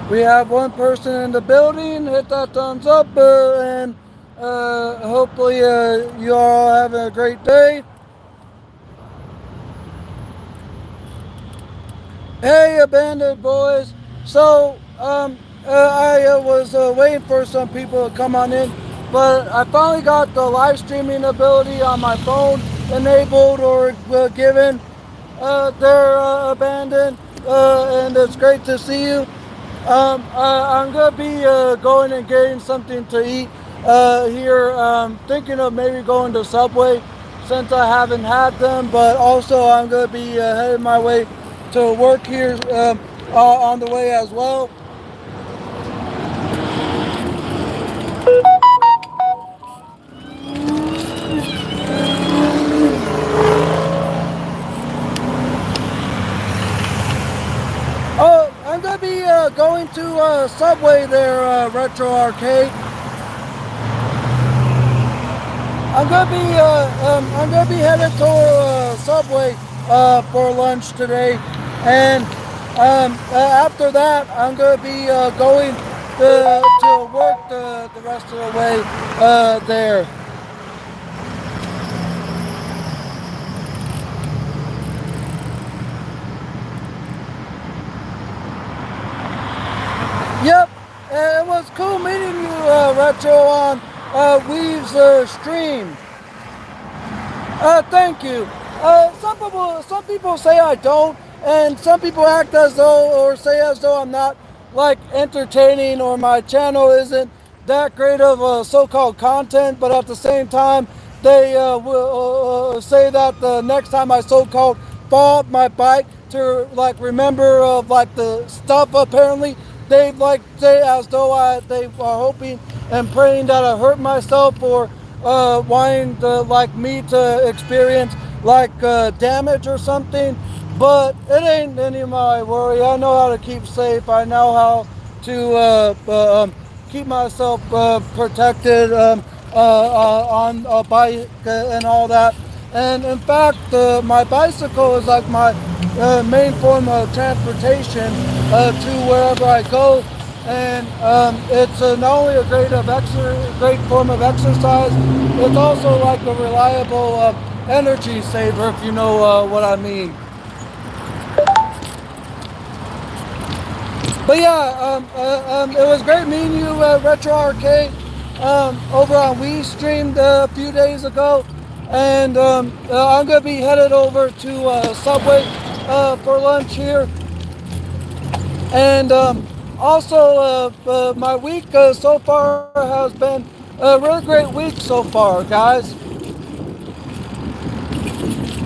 We have one person in the building. Hit that thumbs up, and hopefully you all have a great day. Hey, Abandoned Boys. So, I was waiting for some people to come on in, but I finally got the live streaming ability on my phone enabled or given. They're abandoned, and it's great to see you. I'm gonna be going and getting something to eat here. Thinking of maybe going to Subway since I haven't had them, but also I'm gonna be heading my way to work here on the way as well. Oh, I'm gonna be going to Subway there, Retro Arcade. I'm gonna be headed to Subway for lunch today, and after that, I'm gonna be going to work the rest of the way there. Yep, it was cool meeting you, Retro, on Weave's stream. Thank you. Some people say I don't, and some people act as though, or say as though I'm not like entertaining, or my channel isn't that great of so-called content. But at the same time, they will say that the next time I so-called fall off my bike to like remember of like the stuff. Apparently, they like say as though they are hoping and praying that I hurt myself, or wanting to, like me to experience like damage or something. But it ain't any of my worry. I know how to keep safe. I know how to keep myself protected on a bike and all that. And in fact, my bicycle is like my main form of transportation to wherever I go. And it's not only a great form of exercise, it's also like a reliable energy saver, if you know what I mean. But yeah, it was great meeting you at Retro Arcade over on Wii streamed a few days ago, and I'm gonna be headed over to Subway for lunch here, and also my week so far has been a really great week so far, guys.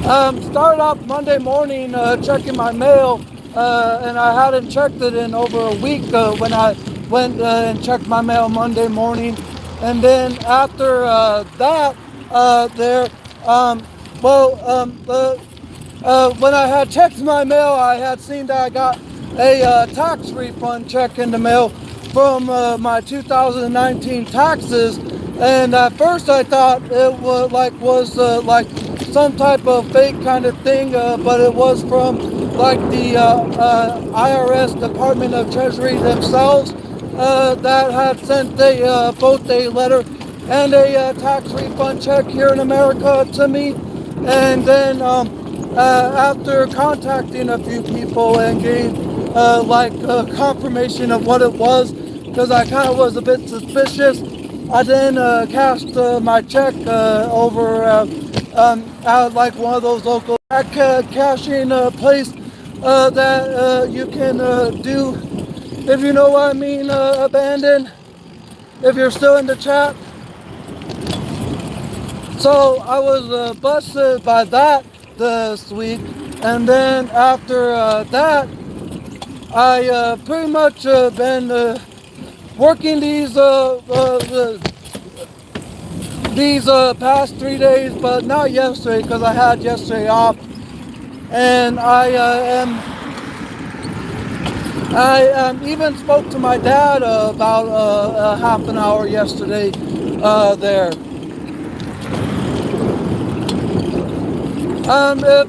Started off Monday morning checking my mail, and I hadn't checked it in over a week when I went and checked my mail Monday morning. And then after that, there, well, when I had checked my mail, I had seen that I got a tax refund check in the mail from my 2019 taxes. And at first I thought it was like some type of fake kind of thing, but it was from like the IRS Department of Treasury themselves that had sent both a letter and a tax refund check here in America to me. And then after contacting a few people and getting like confirmation of what it was, because I kind of was a bit suspicious, I then cashed my check over at like one of those local cashing place that you can do, if you know what I mean, abandon, if you're still in the chat. So I was busted by that this week, and then after that, I pretty much been working these past 3 days, but not yesterday because I had yesterday off, and I even spoke to my dad about a half an hour yesterday there.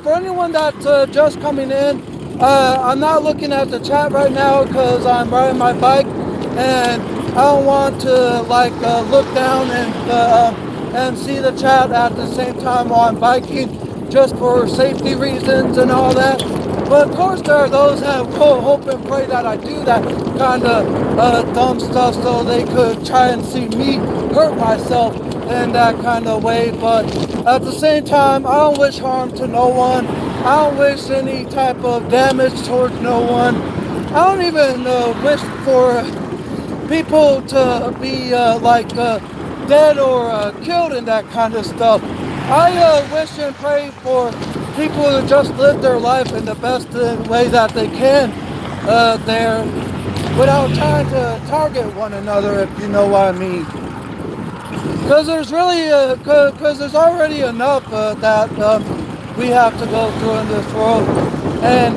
For anyone that's just coming in, I'm not looking at the chat right now because I'm riding my bike, and I don't want to like look down and see the chat at the same time while I'm biking, just for safety reasons and all that. But of course, there are those that hope and pray that I do that kind of dumb stuff so they could try and see me hurt myself in that kind of way. But at the same time, I don't wish harm to no one. I don't wish any type of damage towards no one. I don't even wish for people to be dead or killed and that kind of stuff. I wish and pray for people to just live their life in the best way that they can there, without trying to target one another, if you know what I mean. Because there's really, because there's already enough that we have to go through in this world, and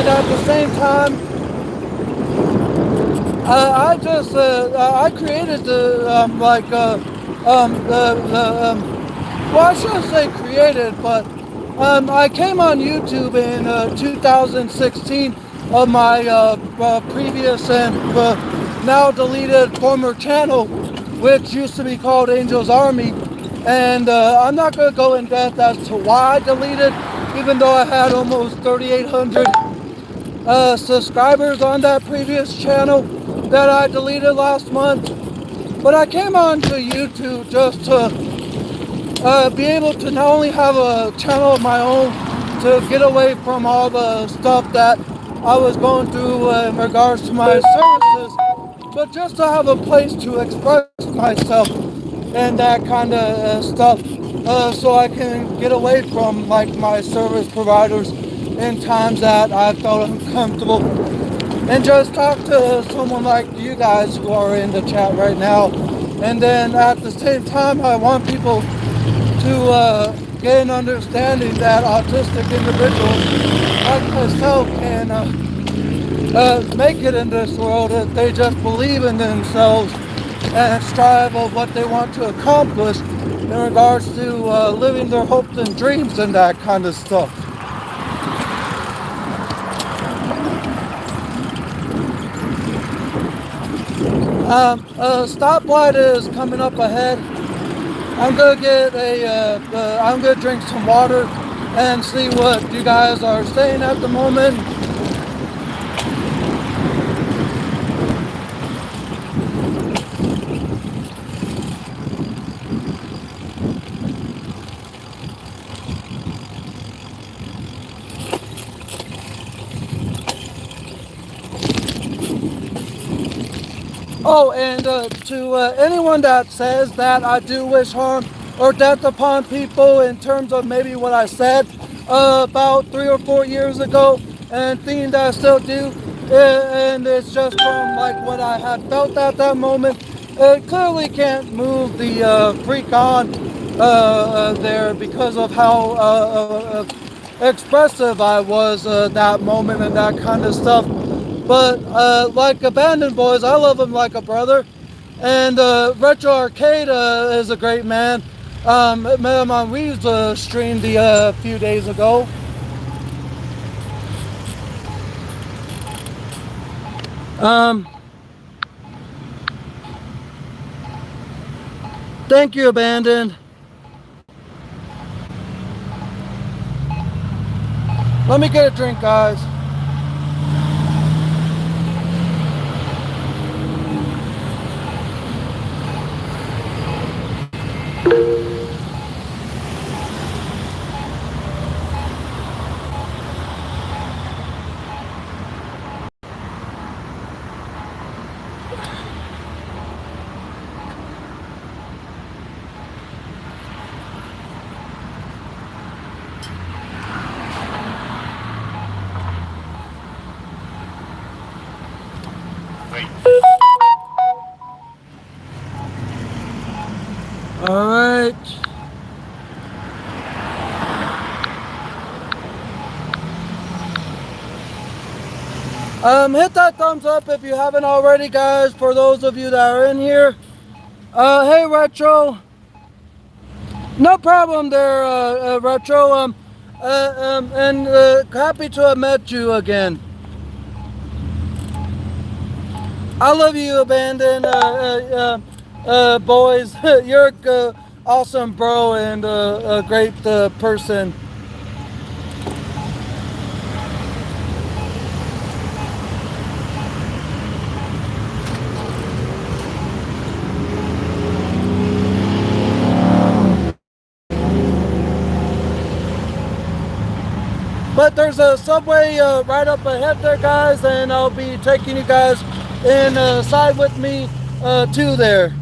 at the same time, I created well, I shouldn't say created, but I came on YouTube in 2016 of my previous and now deleted former channel, which used to be called Angel's Army. And I'm not going to go in depth as to why I deleted, even though I had almost 3,800 subscribers on that previous channel that I deleted last month. But I came on to YouTube just to be able to not only have a channel of my own to get away from all the stuff that I was going through in regards to my services, but just to have a place to express myself and that kind of stuff, so I can get away from like my service providers in times that I felt uncomfortable, and just talk to someone like you guys who are in the chat right now. And then at the same time, I want people to get an understanding that autistic individuals like myself can make it in this world if they just believe in themselves and strive of what they want to accomplish in regards to living their hopes and dreams and that kind of stuff. A stoplight is coming up ahead. I'm gonna get I'm gonna drink some water and see what you guys are saying at the moment. Oh, and to anyone that says that I do wish harm or death upon people in terms of maybe what I said about 3 or 4 years ago, and thinking that I still do, and it's just from like what I had felt at that moment, it clearly can't move the freak on there because of how expressive I was that moment and that kind of stuff. But like Abandoned Boys, I love him like a brother. And Retro Arcade is a great man. Met him on Weave's stream a few days ago. Thank you, Abandoned. Let me get a drink, guys. All right. Hit that thumbs up if you haven't already, guys, for those of you that are in here. Hey, Retro. No problem there, Retro. And happy to have met you again. I love you, Abandon. Boys, you're awesome, bro, and a great person. But there's a subway right up ahead there, guys, and I'll be taking you guys inside with me to there.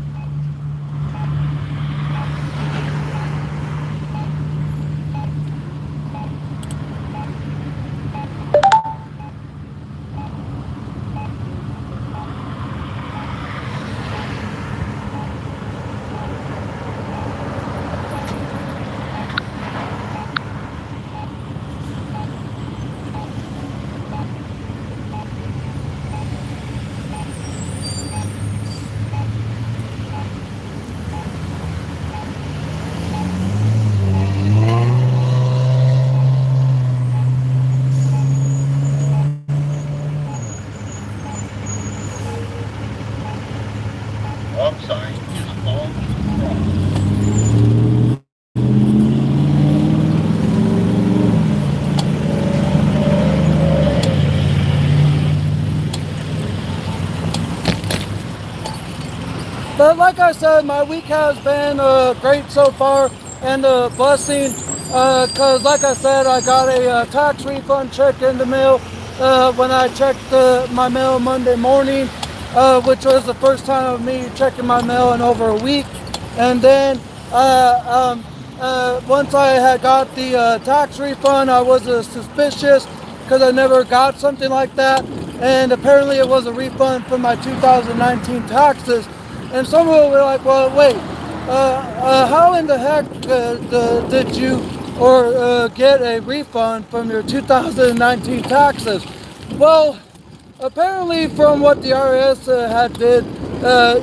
But like I said, my week has been great so far and a blessing because like I said, I got a tax refund check in the mail when I checked my mail Monday morning, which was the first time of me checking my mail in over a week. And then once I had got the tax refund, I was suspicious because I never got something like that. And apparently it was a refund for my 2019 taxes. And some of them were like, well, wait, how in the heck did you get a refund from your 2019 taxes? Well, apparently from what the IRS had did,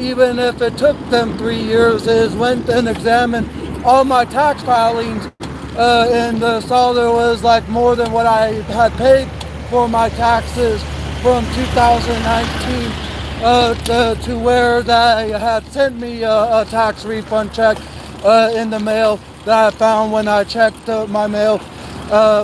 even if it took them 3 years, is went and examined all my tax filings and saw there was like more than what I had paid for my taxes from 2019 to where they had sent me a tax refund check in the mail that I found when I checked my mail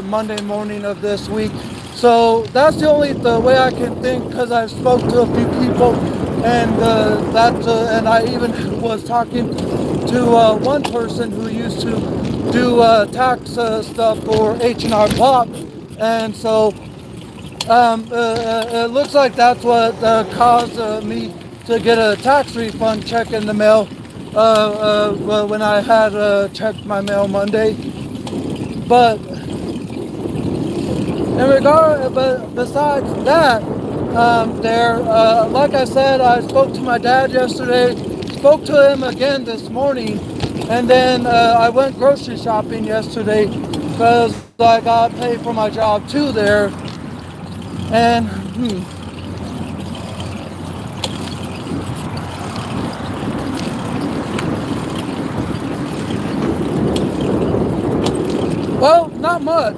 Monday morning of this week. So that's the only way I can think because I spoke to a few people and and I even was talking to one person who used to do tax stuff for H&R Block, and so it looks like that's what caused me to get a tax refund check in the mail when I had checked my mail Monday. But but besides that, like I said, I spoke to my dad yesterday, spoke to him again this morning, and then I went grocery shopping yesterday because I got paid for my job too there. And well, not much.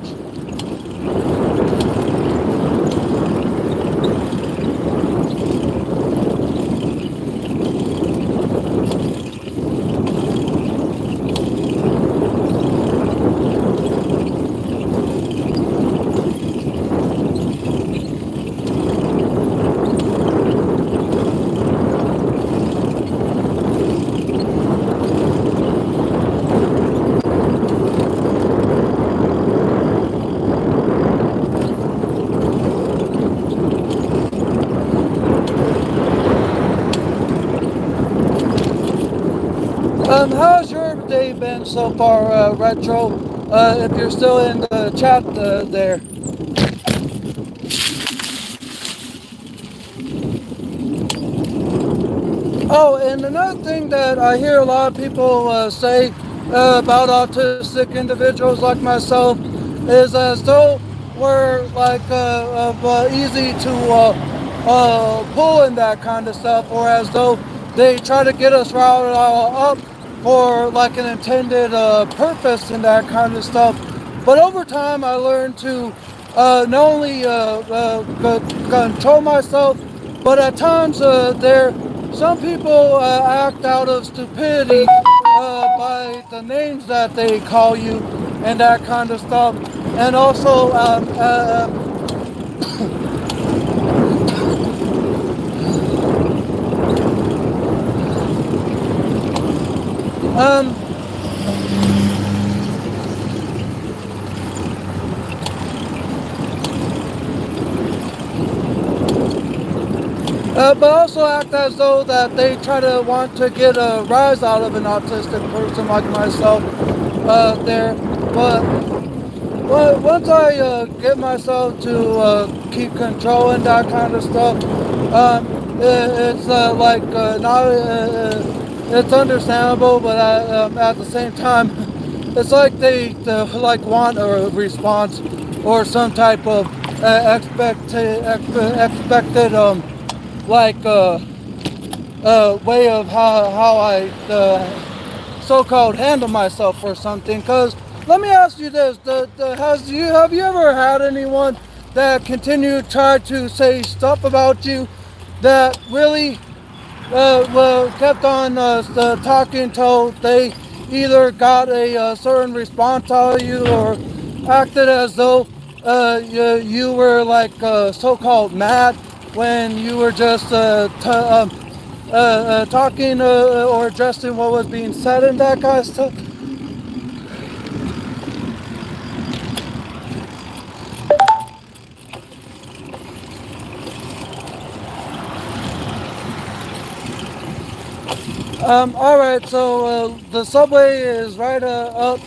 How's your day been so far, Retro? If you're still in the chat there. Oh, and another thing that I hear a lot of people say about autistic individuals like myself is as though we're like easy to pull in that kind of stuff, or as though they try to get us riled up for like an intended purpose and that kind of stuff. But over time, I learned to not only control myself, but at times there some people act out of stupidity by the names that they call you and that kind of stuff. And also, um, but also act as though that they try to want to get a rise out of an autistic person like myself there. But once I get myself to keep controlling that kind of stuff, it's like not. It's understandable, but at the same time, it's like they like want a response or some type of expected like way of how I so-called handle myself or something. Because let me ask you this: have you ever had anyone that continued to try to say stuff about you that really well, kept on talking till they either got a certain response out of you or acted as though you were like so-called mad when you were just talking or addressing what was being said and that kind of stuff? All right, so the subway is right up.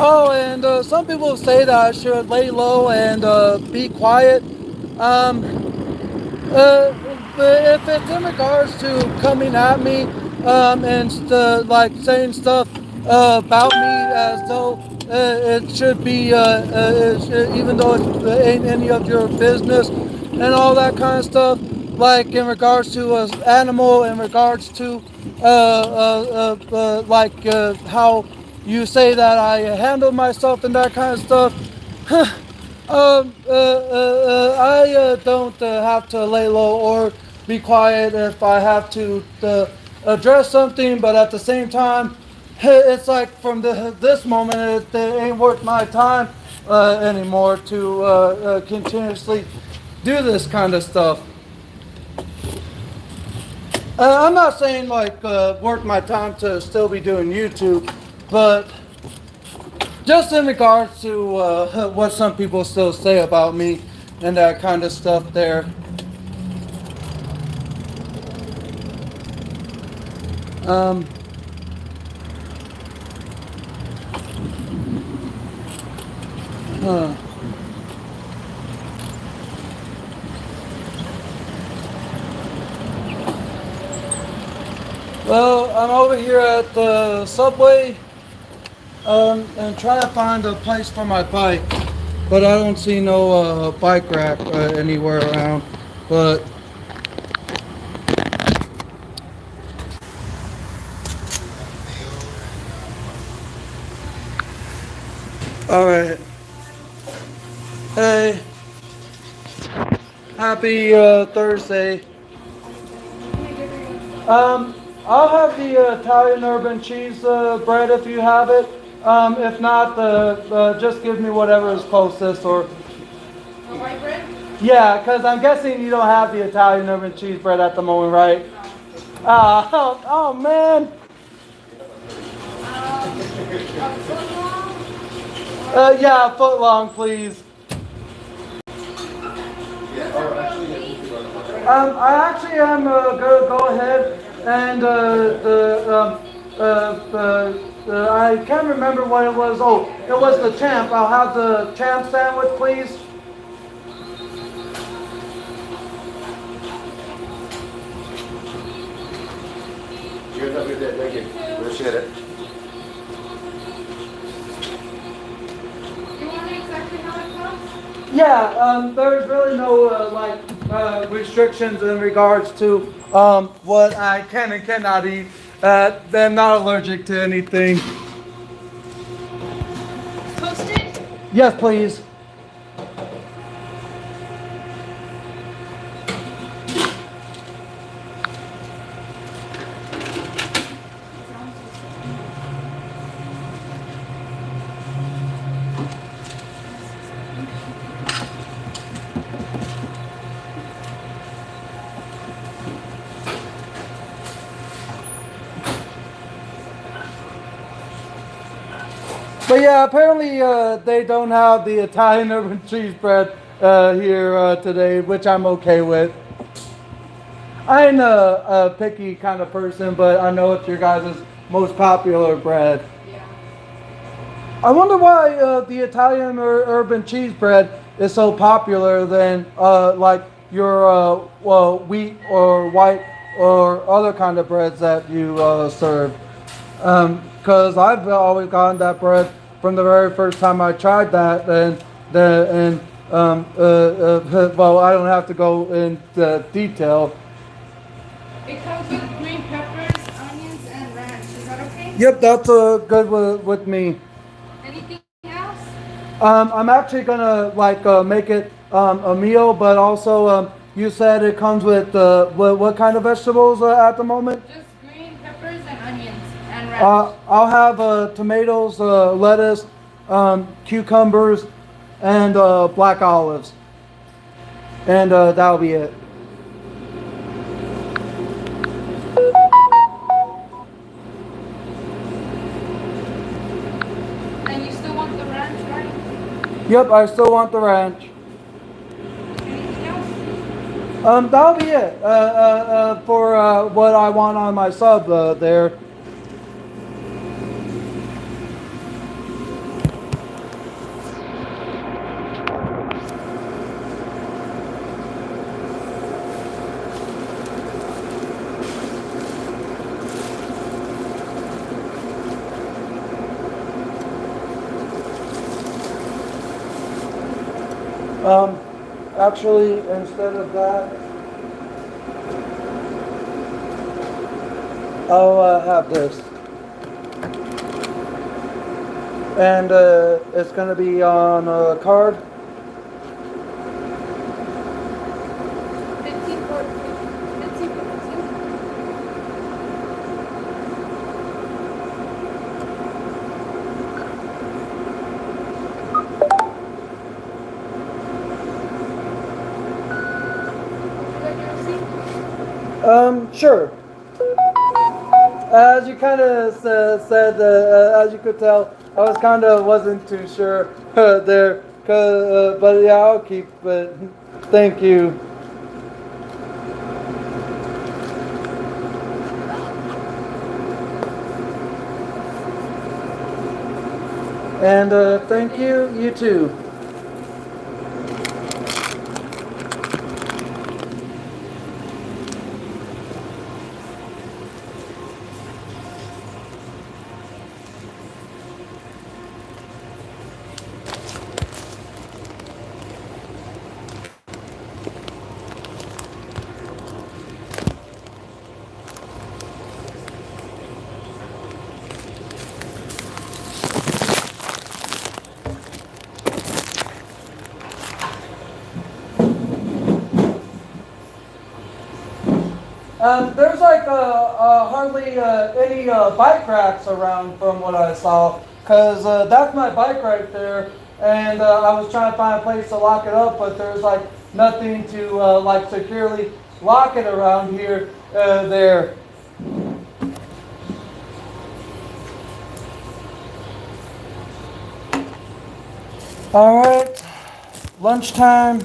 Oh, and some people say that I should lay low and be quiet. Um, but if it's in regards to coming at me and like saying stuff about me as though it should be, even though it ain't any of your business and all that kind of stuff, like in regards to an animal, in regards to like how you say that I handle myself and that kind of stuff. I don't have to lay low or be quiet if I have to address something, but at the same time, it's like from this moment, it ain't worth my time anymore to continuously do this kind of stuff. I'm not saying like worth my time to still be doing YouTube, but just in regards to what some people still say about me and that kind of stuff there. Um, huh. Well, I'm over here at the subway and trying to find a place for my bike, but I don't see no bike rack anywhere around. But all right, hey, happy Thursday. Um, I'll have the Italian urban cheese bread if you have it. If not, just give me whatever is closest or. A white bread? Yeah, because I'm guessing you don't have the Italian urban cheese bread at the moment, right? Oh man. Foot long? Yeah, a foot long, please. I actually am go ahead and I can't remember what it was. Oh, it was the champ. I'll have the champ sandwich, please. You guys have a good day. Thank you. Appreciate it. You want exactly how it comes? Yeah, there's really no restrictions in regards to what I can and cannot eat. I'm not allergic to anything. Toasted? Yes, please. But yeah, apparently they don't have the Italian urban cheese bread here today, which I'm okay with. I'm a picky kind of person, but I know it's your guys' most popular bread. Yeah. I wonder why the Italian urban cheese bread is so popular than like your wheat or white or other kind of breads that you serve. Because I've always gotten that bread from the very first time I tried that, and well, I don't have to go into detail. It comes with green peppers, onions, and ranch. Is that okay? Yep, that's good with me. Anything else? I'm actually gonna make it a meal, but also you said it comes with what kind of vegetables at the moment? Just green peppers and onions and ranch. I'll have tomatoes, lettuce, cucumbers, and black olives, and that'll be it. And you still want the ranch, right? Yep, I still want the ranch. Anything else? That'll be it for what I want on my sub there. Actually, instead of that, I'll have this. And it's going to be on a card. 15 for 15 for 15. Would you like your receipt? Sure. As you kind of said, as you could tell, I was kind of wasn't too sure there, but yeah, I'll keep it. Thank you. And thank you, you too. There's hardly any bike racks around from what I saw, because that's my bike right there, and I was trying to find a place to lock it up, but there's like nothing to like securely lock it around here, there. All right, lunchtime.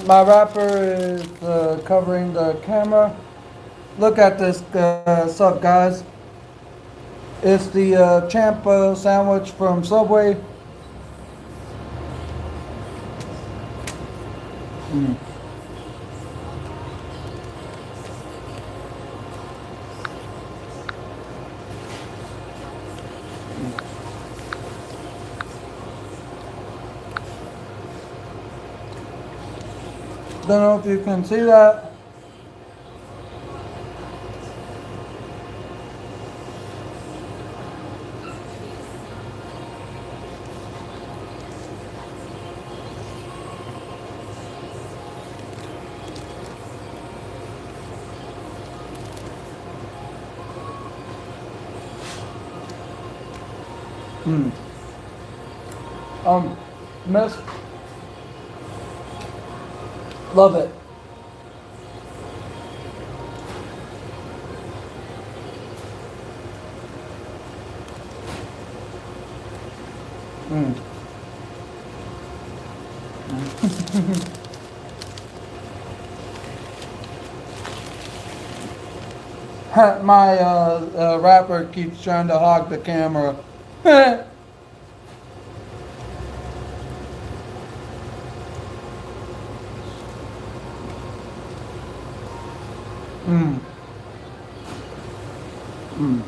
My wrapper is covering the camera. Look at this, sup guys. It's the champ sandwich from Subway. Mm. Don't know if you can see that. Hmm. Miss. Love it. Mm. My rapper keeps trying to hog the camera. Mm. Mm.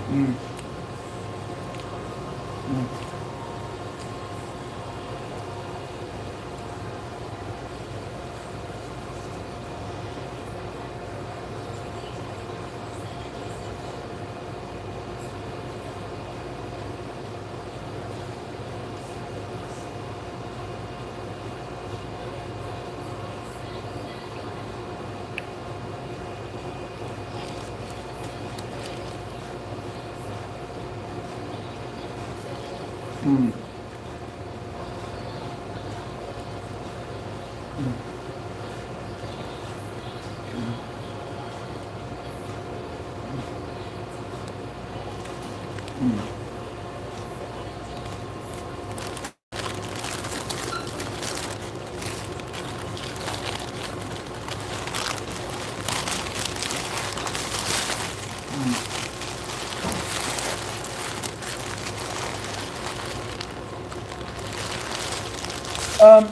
Mm. Mm. Mm.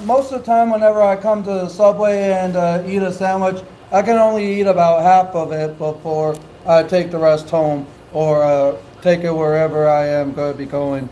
Most of the time, whenever I come to the Subway and eat a sandwich, I can only eat about half of it before I take the rest home or take it wherever I am going to be going.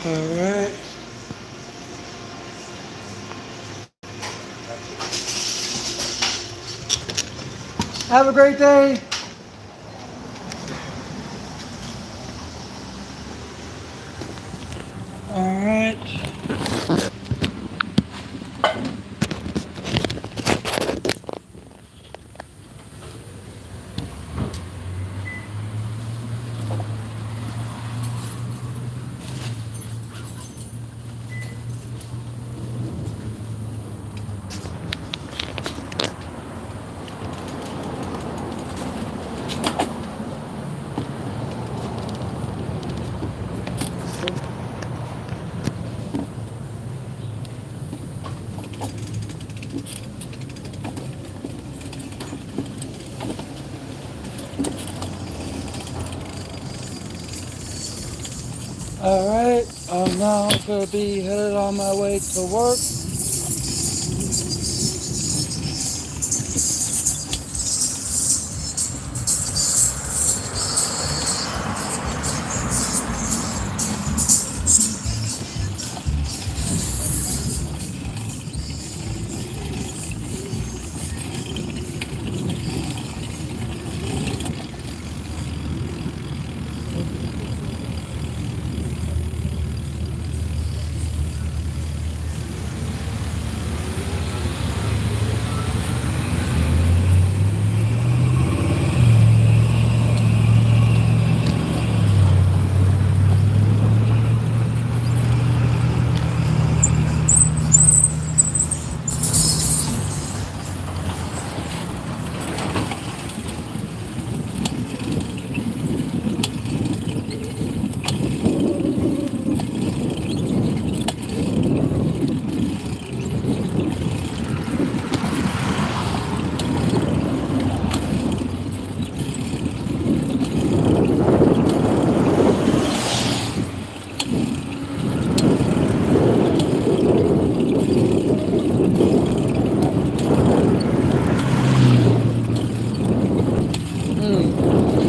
All right. Have a great day. All right. All right. I'm now going to be headed on my way to work.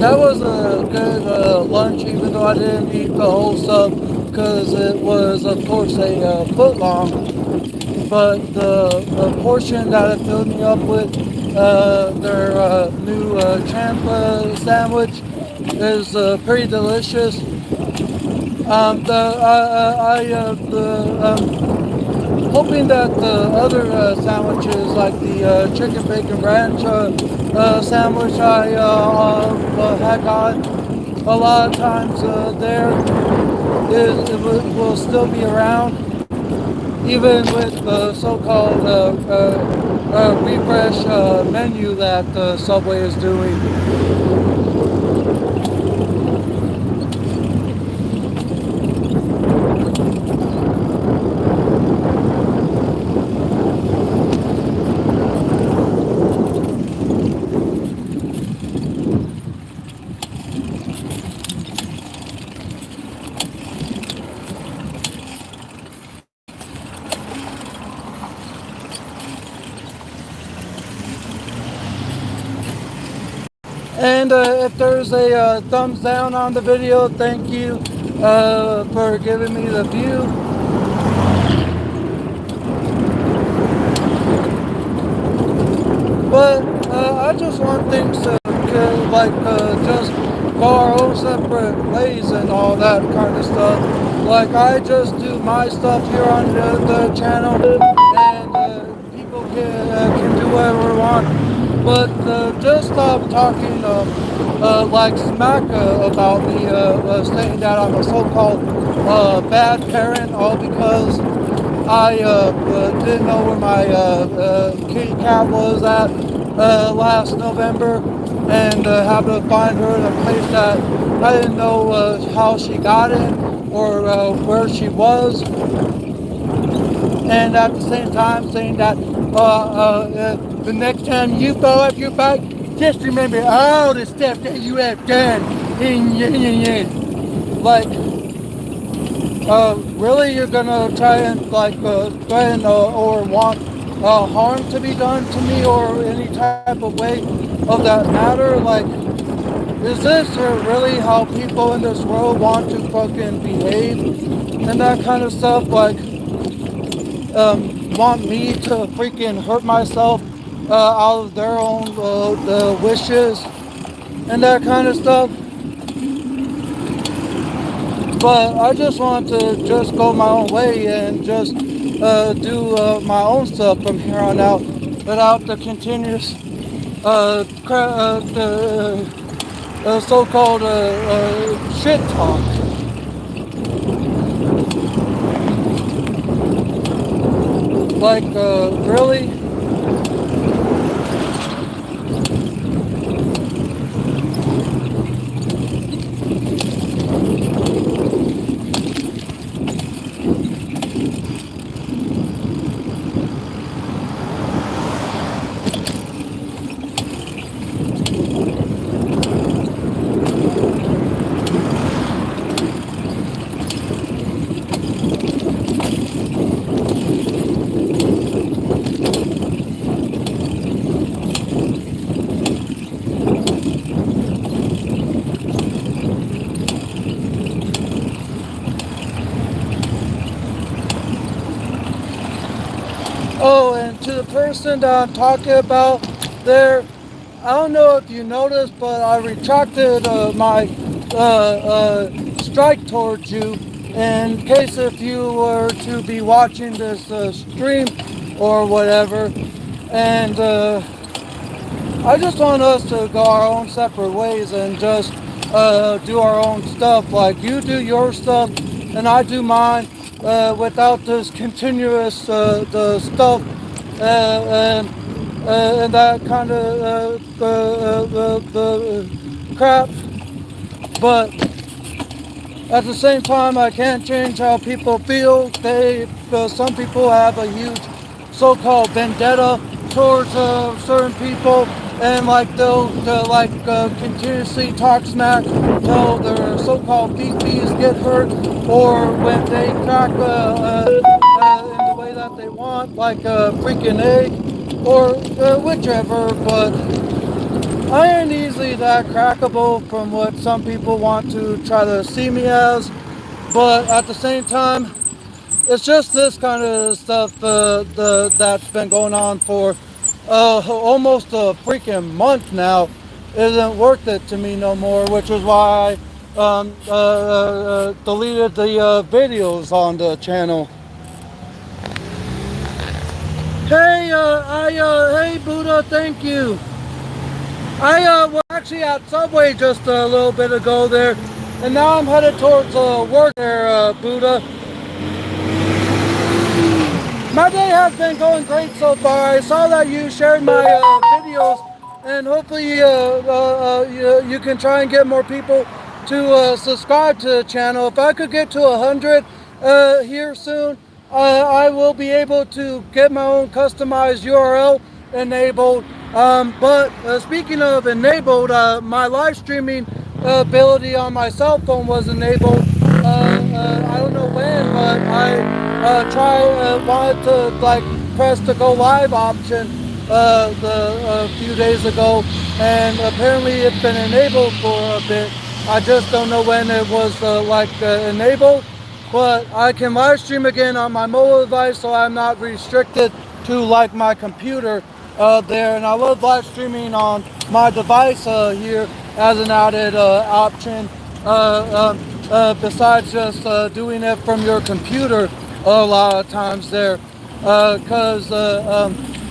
that was a good lunch, even though I didn't eat the whole sub because it was, of course, a foot long. But the portion that it filled me up with, their new champ sandwich, is pretty delicious. Hoping that the other sandwiches, like the chicken bacon ranch sandwich I had got a lot of times there, will still be around, even with the so-called refresh menu that Subway is doing. And if there's a thumbs down on the video, thank you for giving me the view. But I just want things to just go our own separate ways and all that kind of stuff. Like I just do my stuff here on the channel, and people can do whatever they want. But just stop talking like smack about me, saying that I'm a so-called bad parent, all because I didn't know where my kitty cat was at last November, and happened to find her in a place that I didn't know how she got in or where she was. And at the same time saying that the next time you fall off your bike, just remember all the stuff that you have done. Like, really you're gonna try and threaten or want harm to be done to me or any type of way of that matter? Like, is this really how people in this world want to fucking behave and that kind of stuff? Like, want me to freaking hurt myself out of their own wishes and that kind of stuff. But I just want to just go my own way and just do my own stuff from here on out without the continuous so-called shit talk. Like, really? Oh, and to the person that I'm talking about there, I don't know if you noticed, but I retracted my strike towards you in case if you were to be watching this stream or whatever. And I just want us to go our own separate ways and just do our own stuff. Like, you do your stuff and I do mine without this continuous the stuff and that kind of crap. But at the same time, I can't change how people feel. Some people have a huge so-called vendetta towards certain people, and like they'll continuously talk smack till their so-called BPs get hurt, or when they crack in the way that they want, like a freaking egg, or whichever. But I ain't easily that crackable from what some people want to try to see me as, but at the same time, it's just this kind of stuff that's been going on for almost a freaking month now. Isn't worth it to me no more, which is why I deleted the videos on the channel. Hey, hey Buddha, thank you. I was actually at Subway just a little bit ago there, and now I'm headed towards work there, Buddha. My day has been going great so far. I saw that you shared my videos, and hopefully you can try and get more people to subscribe to the channel. If I could get to 100 here soon, I will be able to get my own customized URL enabled. But speaking of enabled, my live streaming ability on my cell phone was enabled. I don't know when, but I wanted to like press the go live option a few days ago, and apparently it's been enabled for a bit. I just don't know when it was enabled, but I can live stream again on my mobile device, so I'm not restricted to like my computer there. And I love live streaming on my device here as an added option. Besides just doing it from your computer a lot of times there, because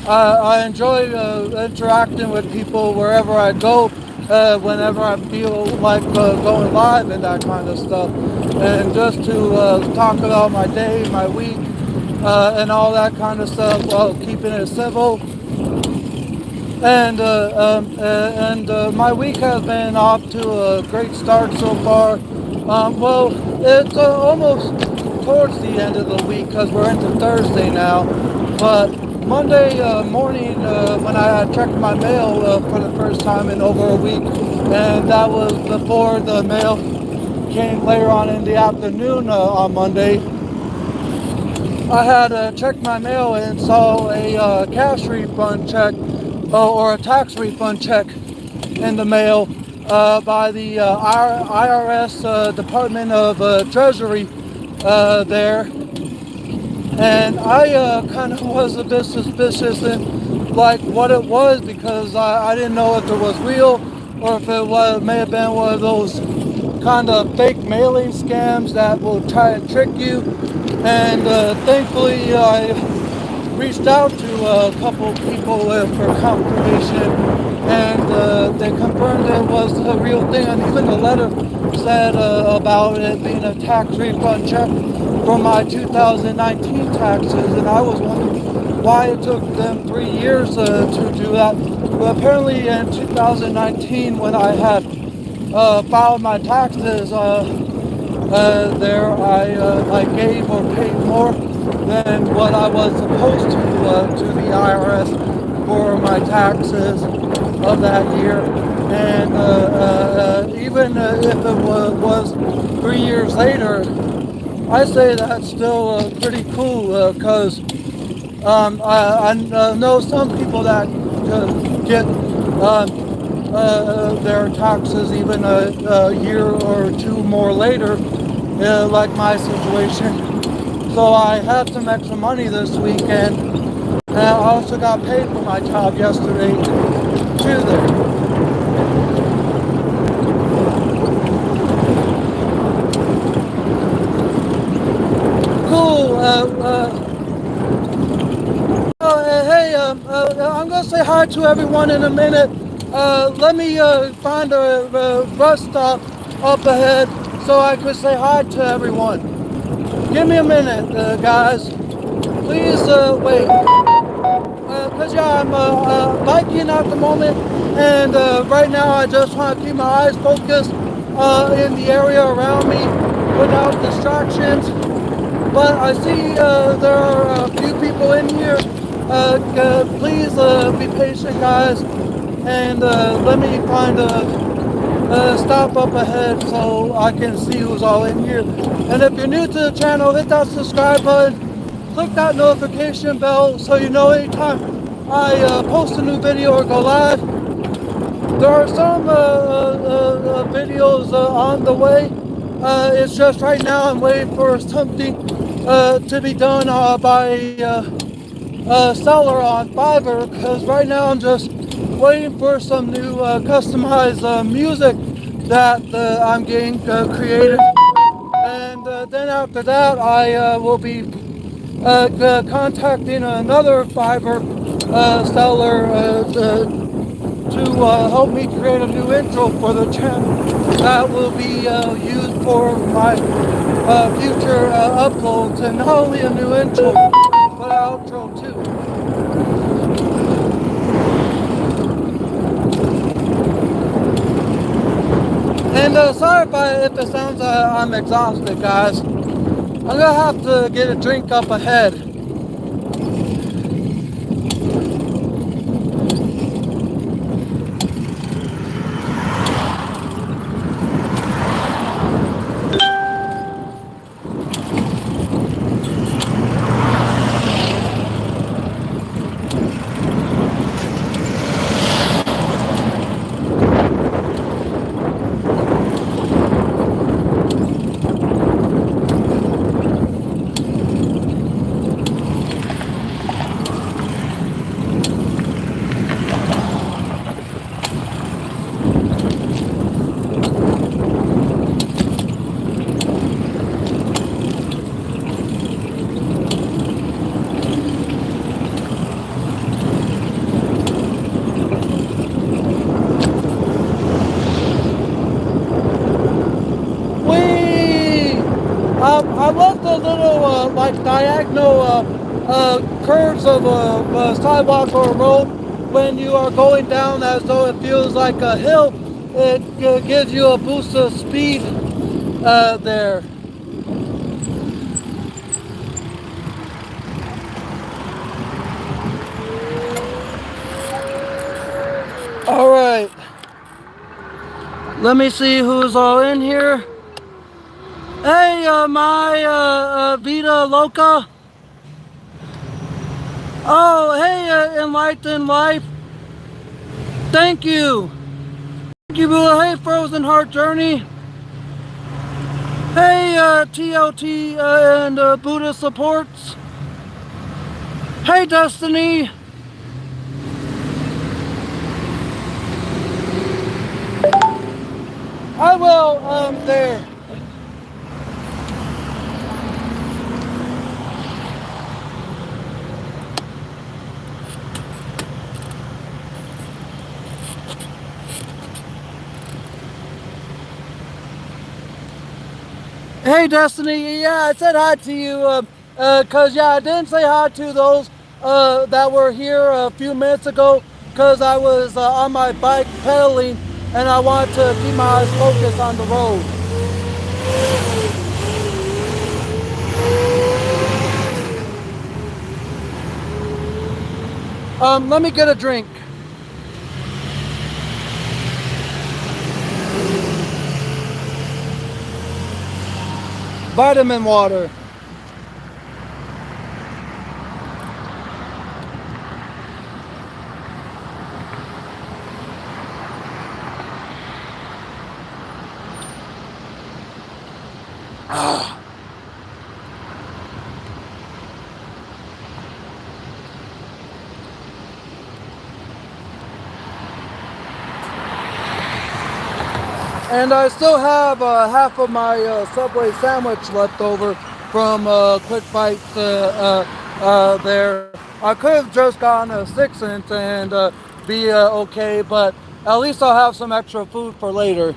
I enjoy interacting with people wherever I go, whenever I feel like going live and that kind of stuff, and just to talk about my day, my week, and all that kind of stuff while keeping it civil. And my week has been off to a great start so far. Well, it's almost towards the end of the week because we're into Thursday now. But Monday morning, when I checked my mail for the first time in over a week, and that was before the mail came later on in the afternoon on Monday, I had checked my mail and saw a cash refund check or a tax refund check in the mail by the IRS Department of Treasury there. And I kind of was a bit suspicious in like what it was, because I didn't know if it was real or if it may have been one of those kind of fake mailing scams that will try and trick you. And thankfully I reached out to a couple people for confirmation, and they confirmed it was a real thing. And even the letter said about it being a tax refund check for my 2019 taxes, and I was wondering why it took them 3 years to do that. But apparently in 2019, when I had filed my taxes there, I gave or paid more than what I was supposed to the IRS for my taxes of that year. And even if it was 3 years later, I say that's still pretty cool, because I know some people that get their taxes even a year or two more later, like my situation. So I had some extra money this weekend, and I also got paid for my job yesterday too there. Cool. Hey, I'm gonna say hi to everyone in a minute. Let me find a bus stop up ahead so I could say hi to everyone. Give me a minute, guys. Please wait. Because yeah, I'm biking at the moment, and right now I just want to keep my eyes focused in the area around me without distractions. But I see there are a few people in here. Please be patient, guys, and let me find a stop up ahead so I can see who's all in here. And if you're new to the channel, hit that subscribe button, click that notification bell so you know anytime I post a new video or go live. there are some videos on the way. It's just right now I'm waiting for something to be done by a seller on Fiverr, because right now I'm just waiting for some new customized music that I'm getting created. And then after that, I will be contacting another Fiverr seller to help me create a new intro for the channel that will be used for my future uploads, and not only a new intro but an outro too. And sorry if it sounds I'm exhausted, guys. I'm gonna have to get a drink up ahead. I love the little like diagonal curves of a sidewalk or a road when you are going down, as though it feels like a hill. It gives you a boost of speed there. All right, let me see who's all in here. Hey, my Vita Loca. Oh, hey, Enlightened Life. Thank you. Thank you, Buddha. Hey, Frozen Heart Journey. Hey, TOT and Buddha Supports. Hey, Destiny. I will, there. Hey, Destiny, yeah, I said hi to you, cause yeah, I didn't say hi to those, that were here a few minutes ago, cause I was, on my bike pedaling, and I want to keep my eyes focused on the road. Let me get a drink. Vitamin water. Ah. And I still have half of my Subway sandwich left over from Quick Bites there. I could have just gotten a 6-inch and be okay, but at least I'll have some extra food for later.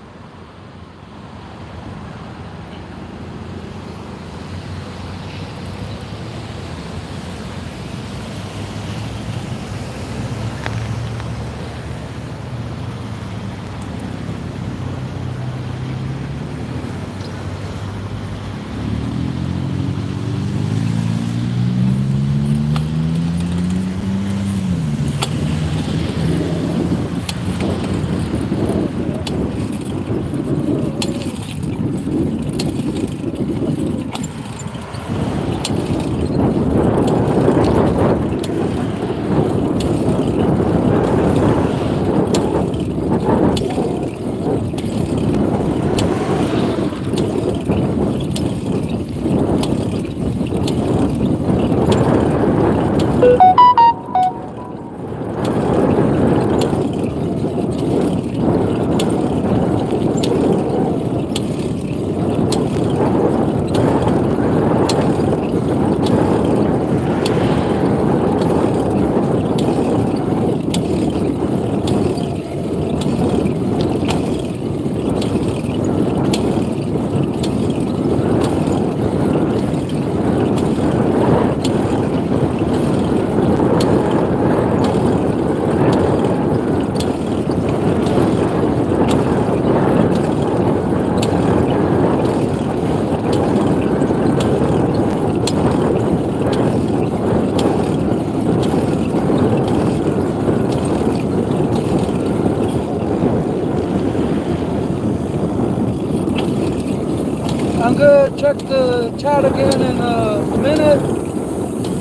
check the chat again in a minute.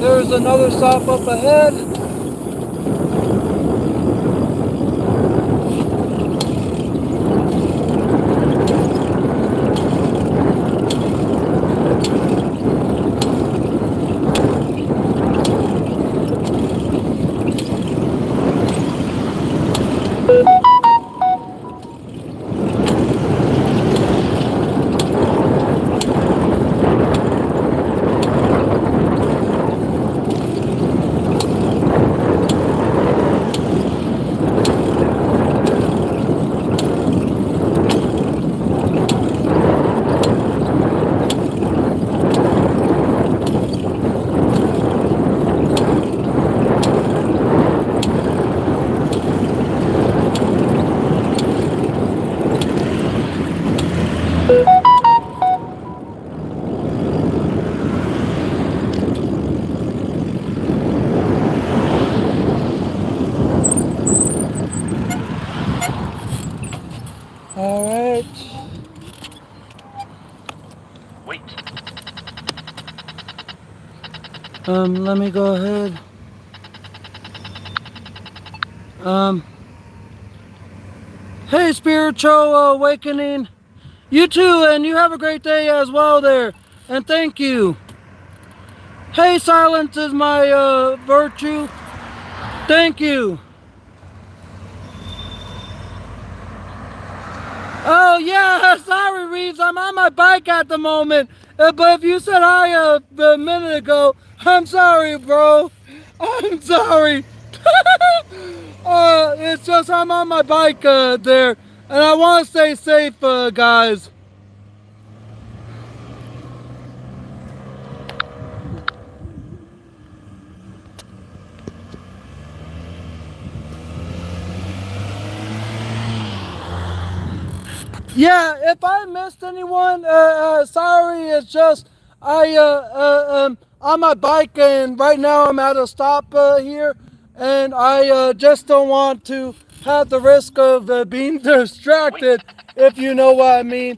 There's another stop up ahead. All right. Wait. Let me go ahead. Hey, Spiritual Awakening. You too, and you have a great day as well there. And thank you. Hey, silence is my virtue. Thank you. Oh yeah, sorry Reeves, I'm on my bike at the moment. But if you said hi a minute ago, I'm sorry, bro. I'm sorry. It's just I'm on my bike there, and I want to stay safe, guys. Yeah, if I missed anyone, sorry. It's just on my bike, and right now I'm at a stop here, and I just don't want to have the risk of being distracted, if you know what I mean.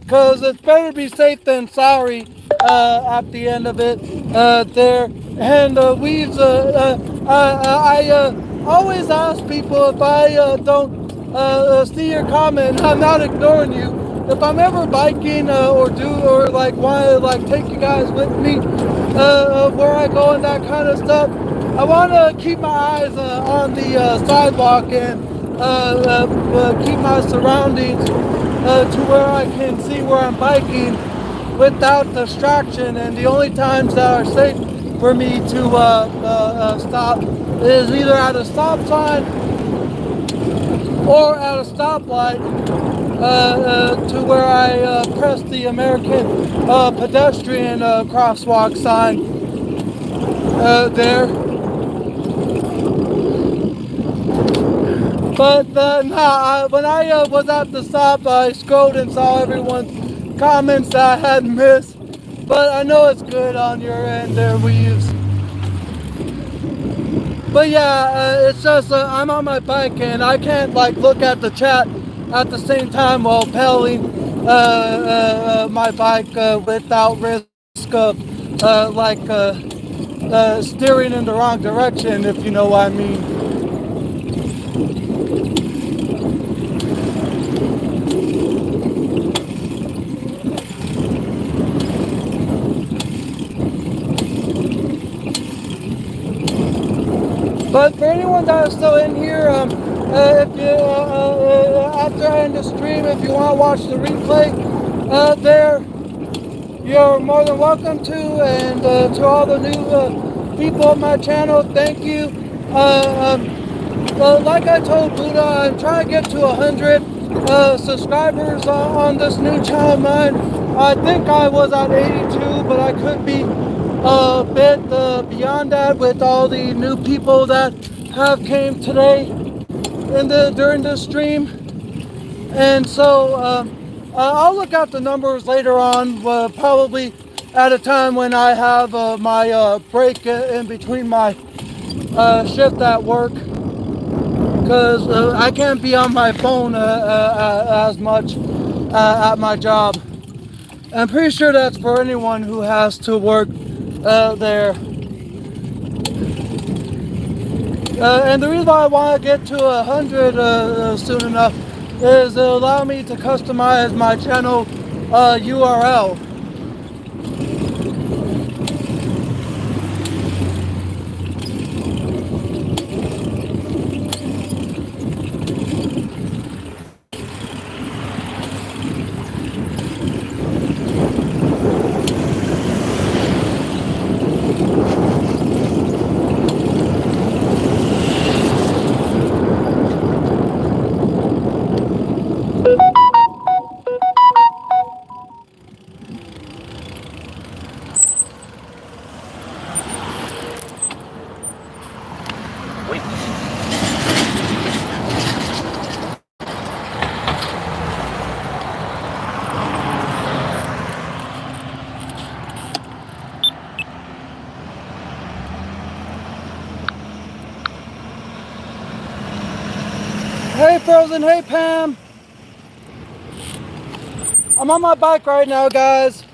Cause it's better be safe than sorry at the end of it there. And we've I always ask people if I don't see your comment. I'm not ignoring you. If I'm ever biking or like want to like take you guys with me where I go and that kind of stuff, I want to keep my eyes on the sidewalk and keep my surroundings to where I can see where I'm biking without distraction. And the only times that are safe for me to stop is either at a stop sign or at a stoplight to where I press the American pedestrian crosswalk sign there. But when I was at the stop, I scrolled and saw everyone's comments that I had missed. But I know it's good on your end there, Weaves. But yeah, it's just I'm on my bike and I can't like look at the chat at the same time while pedaling my bike without risk of steering in the wrong direction, if you know what I mean. But for anyone that is still in here, if you after I end the stream, if you want to watch the replay there, you're more than welcome to. And to all the new people on my channel, thank you. Well, like I told Buddha, I'm trying to get to 100 subscribers on this new channel of mine. I think I was at 82, but I could be a bit beyond that with all the new people that have came today during the stream. And so I'll look at the numbers later on, probably at a time when I have my break in between my shift at work, because I can't be on my phone as much at my job. I'm pretty sure that's for anyone who has to work there. And the reason why I want to get to 100 soon enough is it'll allow me to customize my channel URL. Hey Frozen, hey Pam. I'm on my bike right now, guys.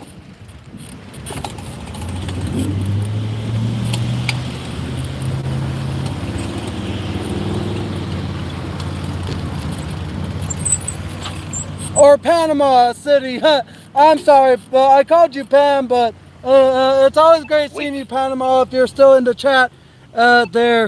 Or Panama City. I'm sorry, but I called you Pam, but it's always great seeing you, Panama, if you're still in the chat there.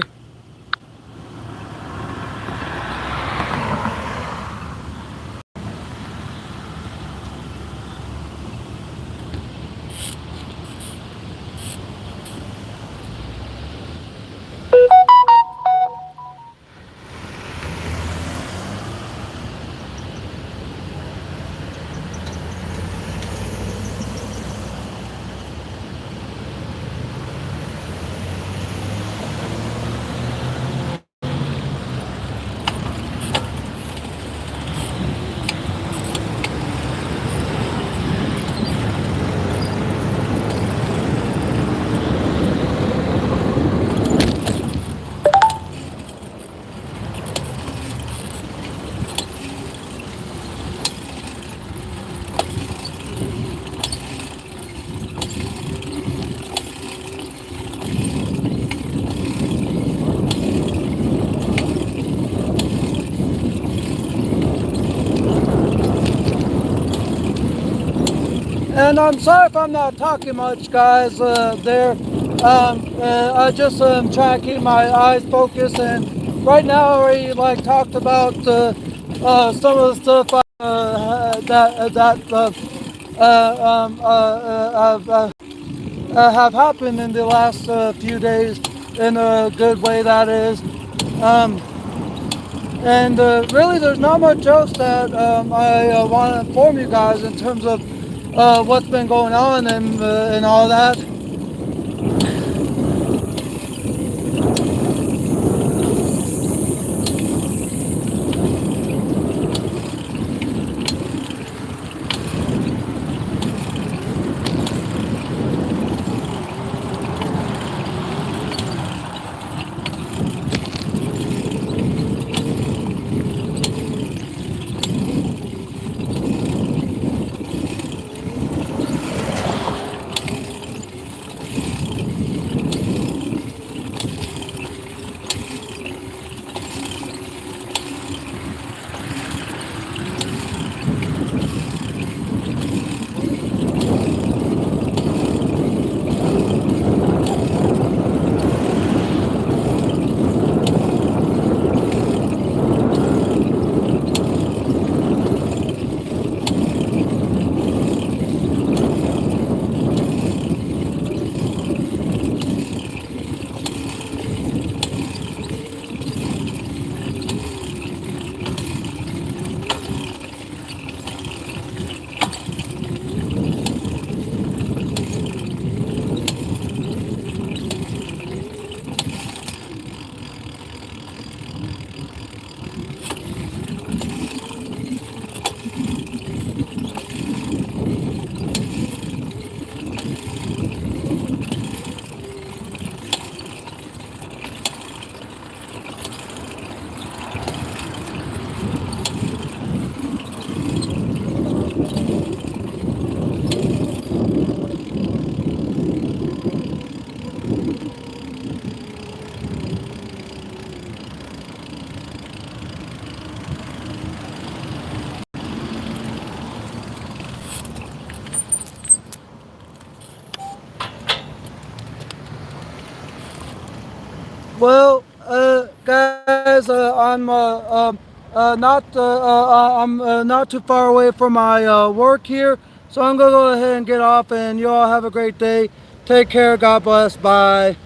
And I'm sorry if I'm not talking much, guys, there. I just trying to keep my eyes focused, and right now I already talked about some of the stuff have happened in the last few days, in a good way, that is. And really, there's not much else that I want to inform you guys in terms of what's been going on and all that. Well, guys, I'm not too far away from my work here, so I'm gonna go ahead and get off. And you all have a great day. Take care. God bless. Bye.